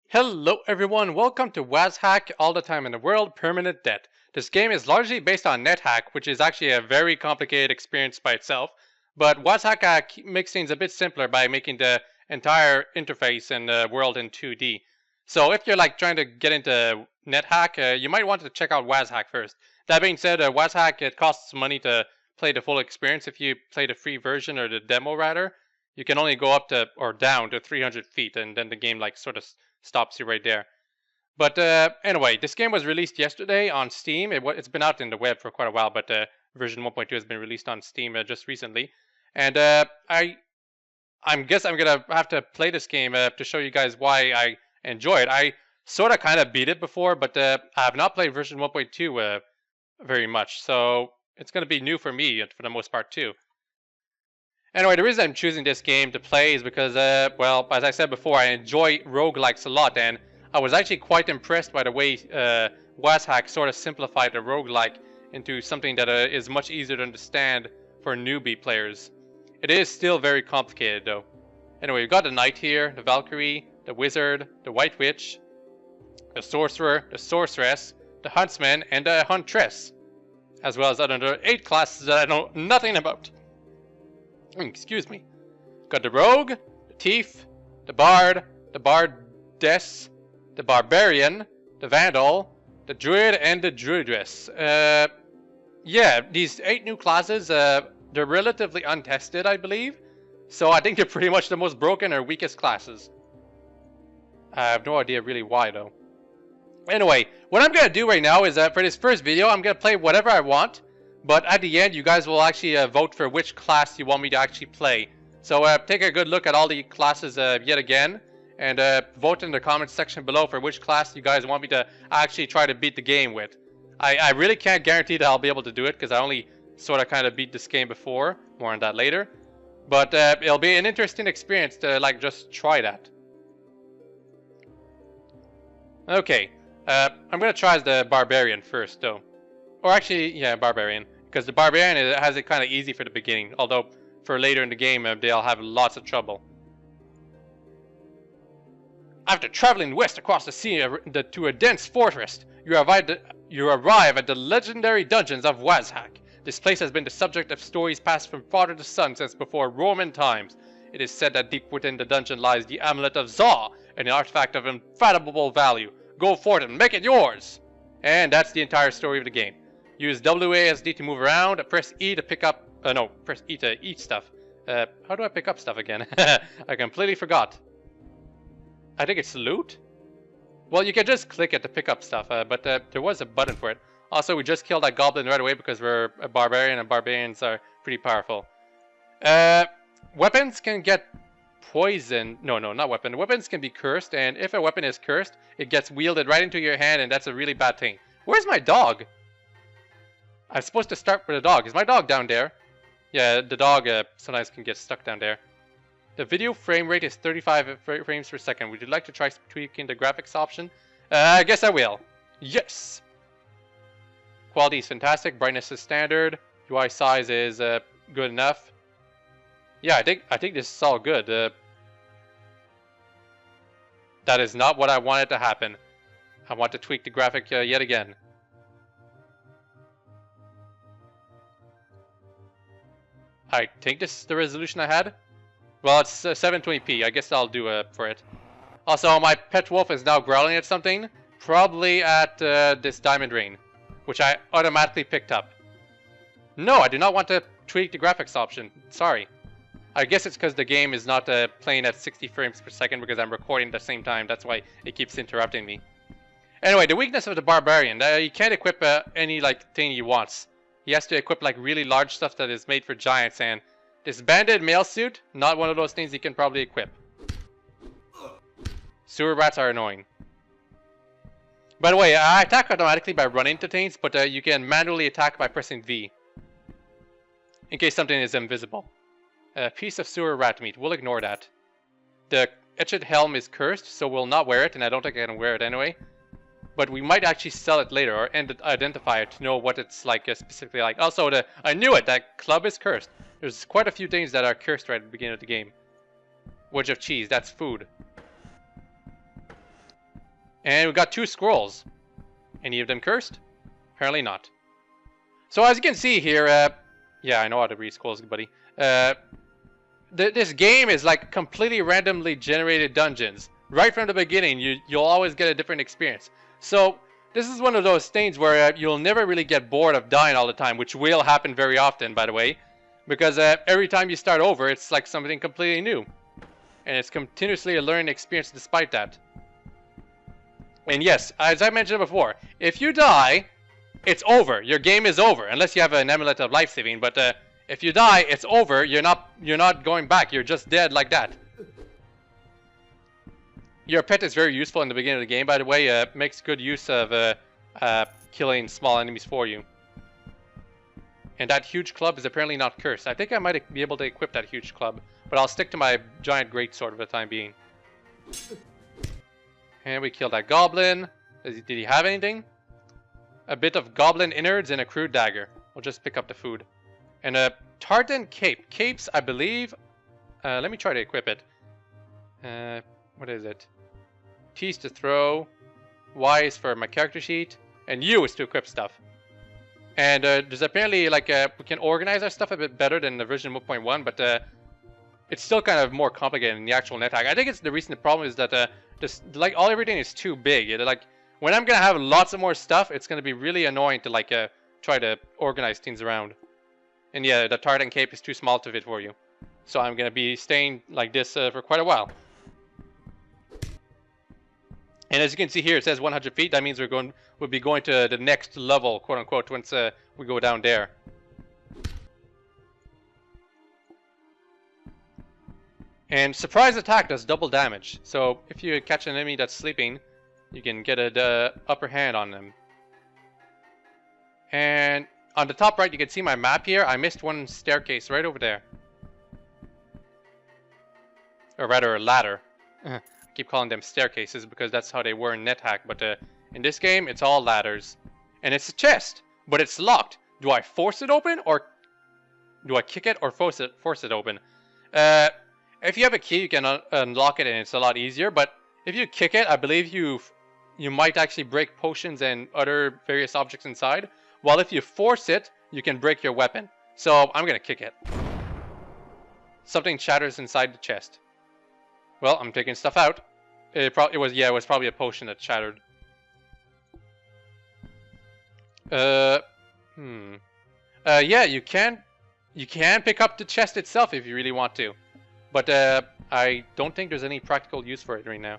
Hello everyone, welcome to WazHack, all the time in the world, permanent debt. This game is largely based on Nethack, which is actually a very complicated experience by itself, but WazHack makes things a bit simpler by making the entire interface and the world in 2D. So if you're like trying to get into Nethack, you might want to check out WazHack first. That being said, WazHack, it costs money to play the full experience. If you play the free version, or the demo rather, you can only go up to, or down to 300 feet, and then the game like sort of stops you right there. But anyway, this game was released yesterday on Steam. It's been out in the web for quite a while, but version 1.2 has been released on Steam just recently. And I guess I'm gonna have to play this game to show you guys why I enjoy it. I sort of kind of beat it before, but I have not played version 1.2 very much, so it's gonna be new for me for the most part too. Anyway, the reason I'm choosing this game to play is because, well, as I said before, I enjoy roguelikes a lot, and I was actually quite impressed by the way WazHack sort of simplified the roguelike into something that is much easier to understand for newbie players. It is still very complicated, though. Anyway, we've got the Knight here, the Valkyrie, the Wizard, the White Witch, the Sorcerer, the Sorceress, the Huntsman, and the Huntress, as well as other 8 classes that I know nothing about. Excuse me. Got the Rogue, the Thief, the Bard, the Bardess, the Barbarian, the Vandal, the Druid, and the Druidess. Yeah, these 8 new classes, they're relatively untested, I believe. So I think they're pretty much the most broken or weakest classes. I have no idea really why, though. Anyway, what I'm going to do right now is, for this first video, I'm going to play whatever I want. But at the end, you guys will actually vote for which class you want me to actually play. So take a good look at all the classes yet again. And vote in the comments section below for which class you guys want me to actually try to beat the game with. I really can't guarantee that I'll be able to do it, because I only sort of kind of beat this game before. More on that later. But it'll be an interesting experience to like just try that. Okay. I'm going to try as the Barbarian first, though. Or actually, yeah, Barbarian. Because the Barbarian has it kind of easy for the beginning. Although, for later in the game, they'll have lots of trouble. After traveling west across the sea to a dense fortress, you arrive at the legendary dungeons of WazHack. This place has been the subject of stories passed from father to son since before Roman times. It is said that deep within the dungeon lies the Amulet of Zaw, an artifact of unfathomable value. Go forth and make it yours! And that's the entire story of the game. Use WASD to move around, press E to pick up, no, press E to eat stuff. How do I pick up stuff again? I completely forgot. I think it's loot? Well, you can just click it to pick up stuff, but there was a button for it. Also, we just killed that goblin right away because we're a barbarian, and barbarians are pretty powerful. Weapons can get poisoned. No, not weapon. Weapons can be cursed, and if a weapon is cursed, it gets wielded right into your hand, and that's a really bad thing. Where's my dog? I'm supposed to start with a dog. Is my dog down there? Yeah, the dog sometimes can get stuck down there. The video frame rate is 35 frames per second. Would you like to try tweaking the graphics option? I guess I will. Yes! Quality is fantastic. Brightness is standard. UI size is good enough. Yeah, I think this is all good. That is not what I wanted to happen. I want to tweak the graphic yet again. I think this is the resolution I had. Well, it's 720p. I guess I'll do for it. Also, my pet wolf is now growling at something. Probably at this diamond ring, which I automatically picked up. No, I do not want to tweak the graphics option. Sorry. I guess it's because the game is not playing at 60 frames per second because I'm recording at the same time. That's why it keeps interrupting me. Anyway, the weakness of the Barbarian. You can't equip any like thing he wants. He has to equip like really large stuff that is made for giants, and this banded mail suit, not one of those things he can probably equip. Sewer rats are annoying. By the way, I attack automatically by running into things, but you can manually attack by pressing V. In case something is invisible. A piece of sewer rat meat, we'll ignore that. The etched helm is cursed, so we'll not wear it, and I don't think I can wear it anyway. But we might actually sell it later, or identify it to know what it's like specifically like. Also, I knew it, that club is cursed. There's quite a few things that are cursed right at the beginning of the game. Wedge of cheese, that's food. And we got 2 scrolls. Any of them cursed? Apparently not. So as you can see here, yeah, I know how to read scrolls, buddy. This game is like completely randomly generated dungeons. Right from the beginning, you'll always get a different experience. So this is one of those things where you'll never really get bored of dying all the time, which will happen very often, by the way. Because every time you start over, it's like something completely new. And it's continuously a learning experience despite that. And yes, as I mentioned before, if you die, it's over. Your game is over, unless you have an amulet of life saving. But if you die, it's over. You're not going back. You're just dead like that. Your pet is very useful in the beginning of the game, by the way. Makes good use of killing small enemies for you. And that huge club is apparently not cursed. I think I might be able to equip that huge club, but I'll stick to my giant greatsword for the time being. And we killed that goblin. Did he have anything? A bit of goblin innards and a crude dagger. We'll just pick up the food. And a tartan cape. Capes, I believe. Let me try to equip it. What is it? T is to throw. Y is for my character sheet. And U is to equip stuff. And there's apparently like we can organize our stuff a bit better than the version 1.1, but it's still kind of more complicated in the actual Nethack. I think it's the reason the problem is that just like everything is too big. Like when I'm gonna have lots of more stuff, it's gonna be really annoying to like try to organize things around. And yeah, the tartan cape is too small to fit for you, so I'm gonna be staying like this for quite a while. And as you can see here, it says 100 feet. That means we'll be going to the next level, quote unquote, once we go down there. And surprise attack does double damage. So if you catch an enemy that's sleeping, you can get the upper hand on them. And on the top right, you can see my map here. I missed one staircase right over there. Or rather, a ladder. Keep calling them staircases because that's how they were in Nethack, but in this game it's all ladders. And it's a chest, but it's locked. Do I force it open, or do I kick it or force it open? If you have a key, you can unlock it and it's a lot easier, but if you kick it, I believe you might actually break potions and other various objects inside, while if you force it, you can break your weapon. So I'm gonna kick it. Something shatters inside the chest. Well, I'm taking stuff out. It was probably a potion that shattered. Yeah, you can pick up the chest itself if you really want to, but I don't think there's any practical use for it right now.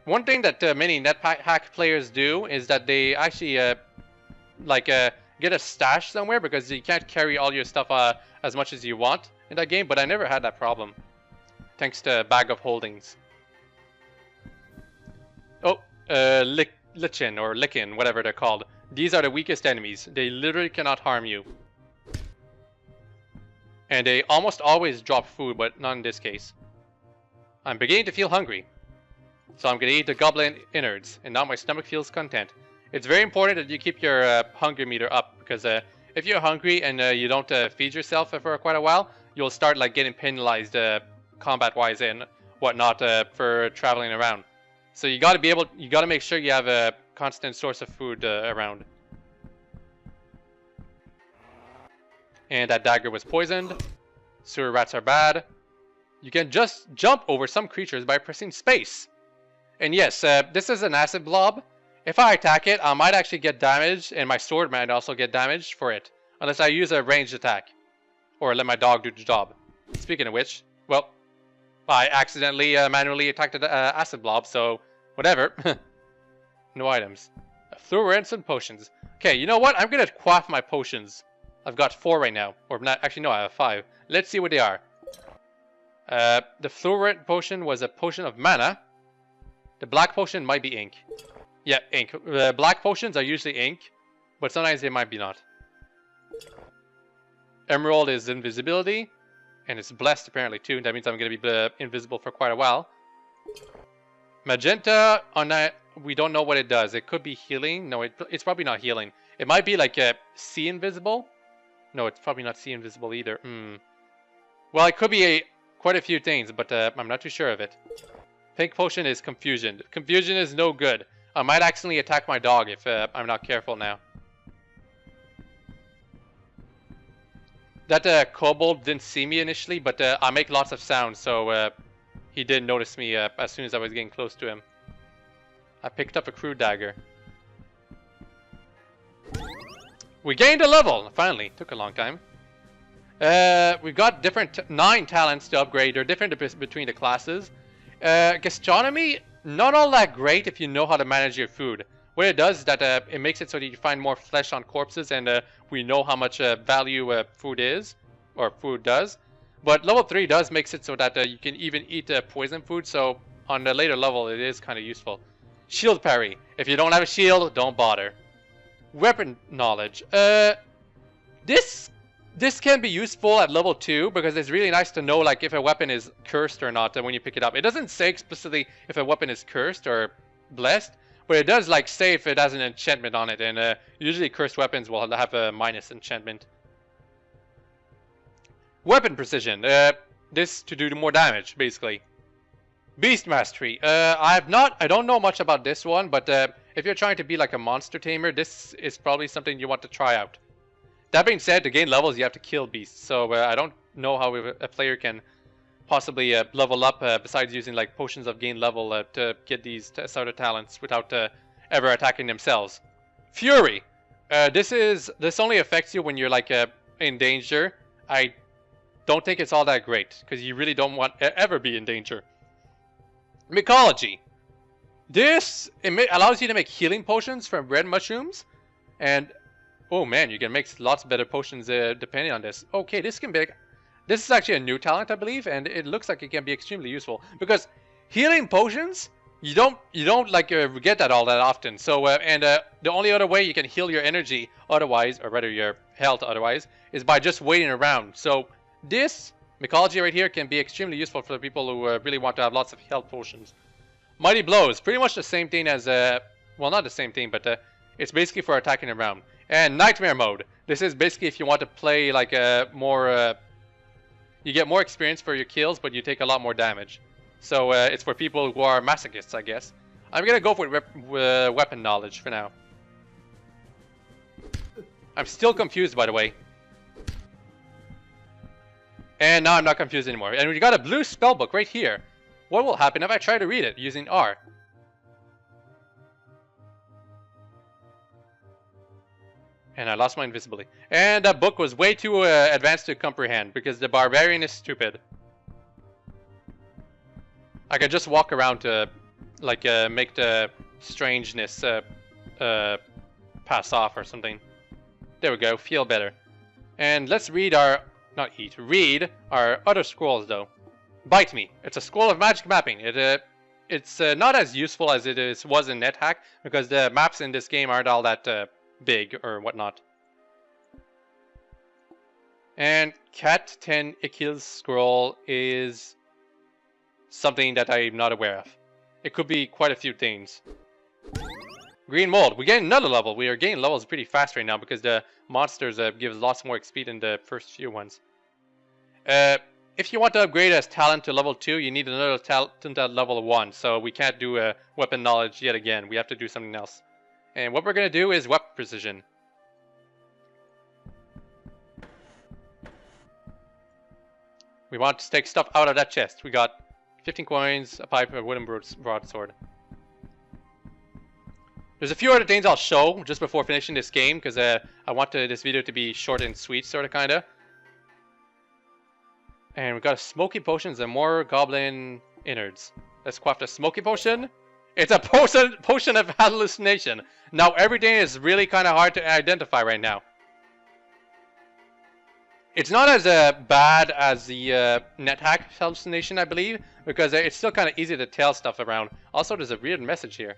One thing that many Nethack players do is that they actually get a stash somewhere because you can't carry all your stuff as much as you want in that game. But I never had that problem, thanks to Bag of Holdings. Oh, Lichen or Lichen, whatever they're called. These are the weakest enemies. They literally cannot harm you. And they almost always drop food, but not in this case. I'm beginning to feel hungry, so I'm gonna eat the goblin innards, and now my stomach feels content. It's very important that you keep your hunger meter up, because if you're hungry and you don't feed yourself for quite a while, you'll start like getting penalized combat-wise and whatnot for traveling around. So you gotta make sure you have a constant source of food around. And that dagger was poisoned. Sewer rats are bad. You can just jump over some creatures by pressing space. And yes, this is an acid blob. If I attack it, I might actually get damaged, and my sword might also get damaged for it, unless I use a ranged attack, or let my dog do the job. Speaking of which, well, I accidentally manually attacked the acid blob, so whatever. No items. Fluorescent potions. Okay, you know what? I'm gonna quaff my potions. I've got 4 right now, or not. Actually, no, I have 5. Let's see what they are. The fluorescent potion was a potion of mana. The black potion might be ink. Yeah, ink. Black potions are usually ink, but sometimes they might be not. Emerald is invisibility, and it's blessed apparently too. That means I'm going to be invisible for quite a while. Magenta, on that, we don't know what it does. It could be healing. No, it's probably not healing. It might be like see invisible. No, it's probably not see invisible either. Well, it could be quite a few things, but I'm not too sure of it. Pink potion is confusion. Confusion is no good. I might accidentally attack my dog if I'm not careful now. That kobold didn't see me initially, but I make lots of sounds, so he didn't notice me as soon as I was getting close to him. I picked up a crude dagger. We gained a level, finally. Took a long time. We've got different 9 talents to upgrade. They're different between the classes. Gastronomy, not all that great if you know how to manage your food. What it does is that it makes it so that you find more flesh on corpses, and we know how much value food is, or food does. But level 3 does makes it so that you can even eat poison food, so on the later level it is kind of useful. Shield parry. If you don't have a shield, don't bother. Weapon knowledge. This can be useful at level 2 because it's really nice to know like if a weapon is cursed or not when you pick it up. It doesn't say explicitly if a weapon is cursed or blessed, but it does like say if it has an enchantment on it, and usually cursed weapons will have a minus enchantment. Weapon precision. This to do more damage, basically. Beast mastery. I don't know much about this one, but if you're trying to be like a monster tamer, this is probably something you want to try out. That being said, to gain levels, you have to kill beasts, so I don't know how a player can possibly level up besides using like potions of gain level to get these sort of talents without ever attacking themselves. Fury. This only affects you when you're like in danger. I don't think it's all that great because you really don't want to ever be in danger. Mycology. This allows you to make healing potions from red mushrooms, and oh man, you can make lots of better potions depending on this. Okay, this is actually a new talent, I believe, and it looks like it can be extremely useful because healing potions you don't like get that all that often. So the only other way you can heal your energy otherwise, or rather your health otherwise, is by just waiting around. So this mycology right here can be extremely useful for the people who really want to have lots of health potions. Mighty blows, pretty much the same thing as well, not the same thing, but it's basically for attacking around. And nightmare mode. This is basically if you want to play like more. You get more experience for your kills, but you take a lot more damage. So it's for people who are masochists, I guess. I'm gonna go for weapon knowledge for now. I'm still confused, by the way. And now I'm not confused anymore. And we got a blue spellbook right here. What will happen if I try to read it using R? And I lost my invisibility. And that book was way too advanced to comprehend because the Barbarian is stupid. I could just walk around to like make the strangeness pass off or something. There we go, feel better. And let's read our, read our other scrolls though. Bite Me. It's a scroll of magic mapping. It's not as useful as it was in Nethack because the maps in this game aren't all that big or whatnot. And Cat 10 Ikil's scroll is something that I'm not aware of. It could be quite a few things. Green Mold. We gain another level. We are gaining levels pretty fast right now because the monsters give lots more XP than the first few ones. If you want to upgrade as talent to level 2, you need another talent at level 1. So we can't do a weapon knowledge yet again. We have to do something else. And what we're going to do is weapon precision. We want to take stuff out of that chest. We got 15 coins, a pipe, a wooden broadsword. There's a few other things I'll show just before finishing this game because I want this video to be short and sweet, sort of, kind of. And we got a Smoky potions and more goblin innards. Let's quaff the Smoky potion. It's a potion of hallucination. Now everything is really kind of hard to identify right now. It's not as bad as the Nethack hallucination, I believe, because it's still kind of easy to tell stuff around. Also, there's a weird message here.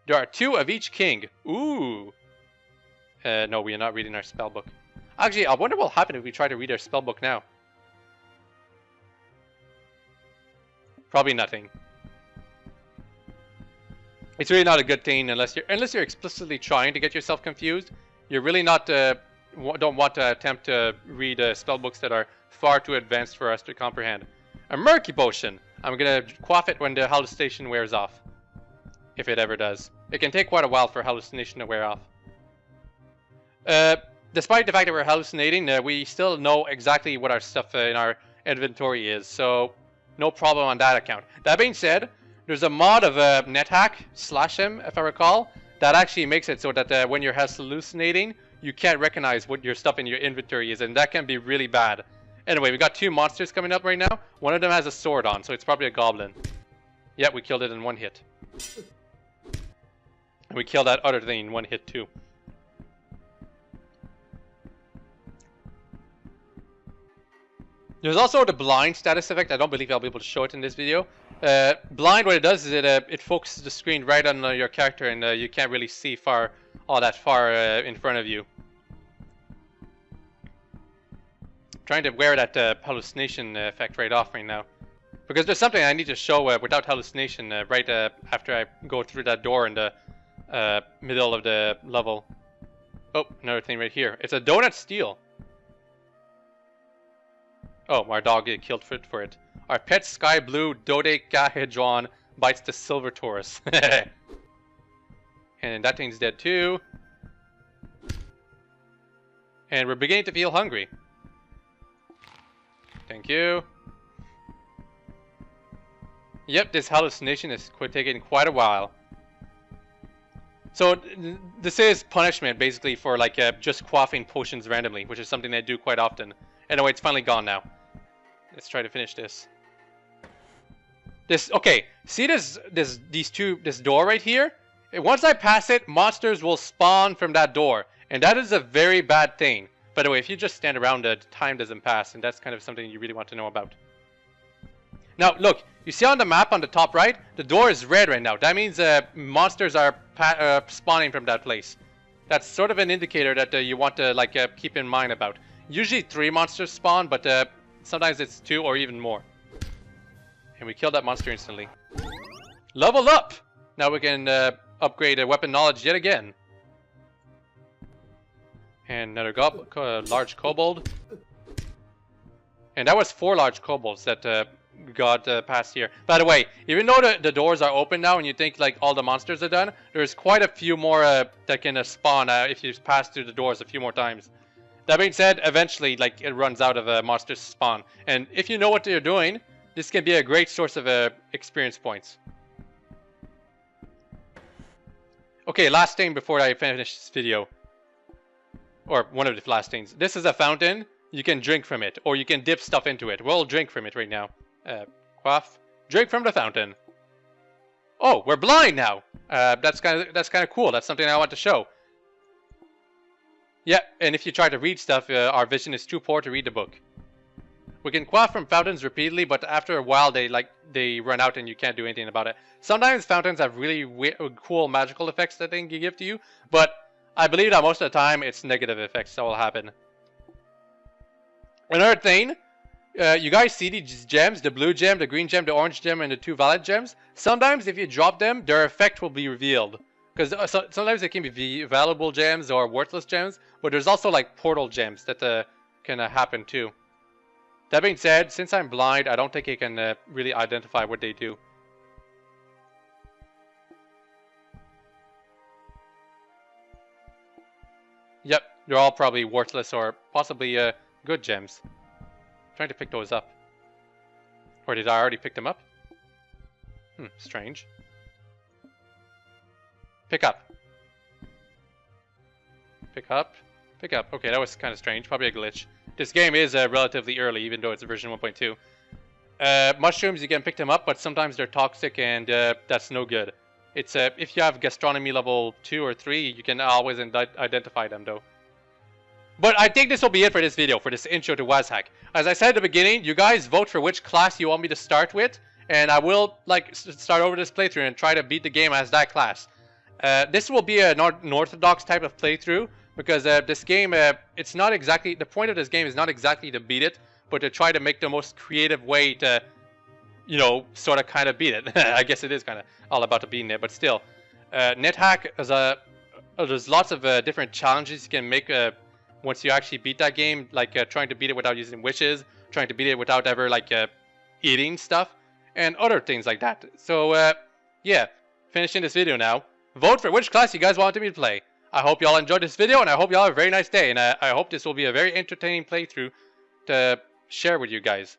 There are 2 of each king. Ooh. No, we are not reading our spellbook. Actually, I wonder what will happen if we try to read our spellbook now. Probably nothing. It's really not a good thing unless you're explicitly trying to get yourself confused. You're really not don't want to attempt to read spellbooks that are far too advanced for us to comprehend. A murky potion. I'm gonna quaff it when the hallucination wears off. If it ever does. It can take quite a while for hallucination to wear off. Despite the fact that we're hallucinating, we still know exactly what our stuff in our inventory is, so no problem on that account. That being said, there's a mod of Nethack /him, if I recall, that actually makes it so that when you're hallucinating, you can't recognize what your stuff in your inventory is, and that can be really bad. Anyway, we got 2 monsters coming up right now. One of them has a sword on, so it's probably a goblin. Yeah, we killed it in 1 hit. And we killed that other thing in 1 hit too. There's also the blind status effect. I don't believe I'll be able to show it in this video. Blind, what it does is it focuses the screen right on your character, and you can't really see all that far in front of you. I'm trying to wear that hallucination effect right off right now, because there's something I need to show without hallucination right after I go through that door in the middle of the level. Oh, another thing right here. It's a donut steal. Oh, our dog get killed for it. Our pet sky blue dodecahedron bites the silver Taurus. And that thing's dead too. And we're beginning to feel hungry. Thank you. Yep, this hallucination is taking quite a while. So this is punishment basically for like just quaffing potions randomly, which is something I do quite often. Anyway, it's finally gone now. Let's try to finish this. Okay, see this door right here? Once I pass it, monsters will spawn from that door, and that is a very bad thing. By the way, if you just stand around, the time doesn't pass, and that's kind of something you really want to know about. Now, look, you see on the map on the top right, the door is red right now. That means monsters are spawning from that place. That's sort of an indicator that you want to like keep in mind about. Usually 3 monsters spawn, but sometimes it's 2 or even more. And we killed that monster instantly. Level up! Now we can upgrade weapon knowledge yet again. And another large kobold. And that was 4 large kobolds that got past here. By the way, even though the doors are open now and you think like all the monsters are done, there's quite a few more that can spawn if you pass through the doors a few more times. That being said, eventually like it runs out of monsters to spawn. And if you know what you're doing, this can be a great source of experience points. Okay, last thing before I finish this video. Or one of the last things. This is a fountain. You can drink from it, or you can dip stuff into it. We'll drink from it right now. Quaff. Drink from the fountain. Oh, we're blind now. That's kind of cool. That's something I want to show. Yeah, and if you try to read stuff, our vision is too poor to read the book. We can quaff from fountains repeatedly, but after a while they run out and you can't do anything about it. Sometimes fountains have really cool magical effects that they can give to you, but I believe that most of the time it's negative effects that will happen. Another thing, you guys see these gems, the blue gem, the green gem, the orange gem, and the 2 violet gems? Sometimes if you drop them, their effect will be revealed. Because sometimes they can be valuable gems or worthless gems, but there's also like portal gems that can happen too. That being said, since I'm blind, I don't think I can really identify what they do. Yep, they're all probably worthless or possibly good gems. I'm trying to pick those up. Or did I already pick them up? Strange. Pick up. Pick up. Pick up. Okay, that was kind of strange. Probably a glitch. This game is relatively early, even though it's version 1.2. Mushrooms, you can pick them up, but sometimes they're toxic, and that's no good. It's if you have gastronomy level 2 or 3, you can always identify them, though. But I think this will be it for this video, for this intro to WazHack. As I said at the beginning, you guys vote for which class you want me to start with, and I will like start over this playthrough and try to beat the game as that class. This will be an unorthodox type of playthrough, because this game, it's not exactly, the point of this game is not exactly to beat it, but to try to make the most creative way to, you know, sort of kind of beat it. I guess it is kind of all about the beating it, but still. Nethack is there's lots of different challenges you can make once you actually beat that game, like trying to beat it without using wishes, trying to beat it without ever like eating stuff. and other things like that. So, yeah, finishing this video now. Vote for which class you guys wanted me to play. I hope y'all enjoyed this video, and I hope y'all have a very nice day, and I hope this will be a very entertaining playthrough to share with you guys.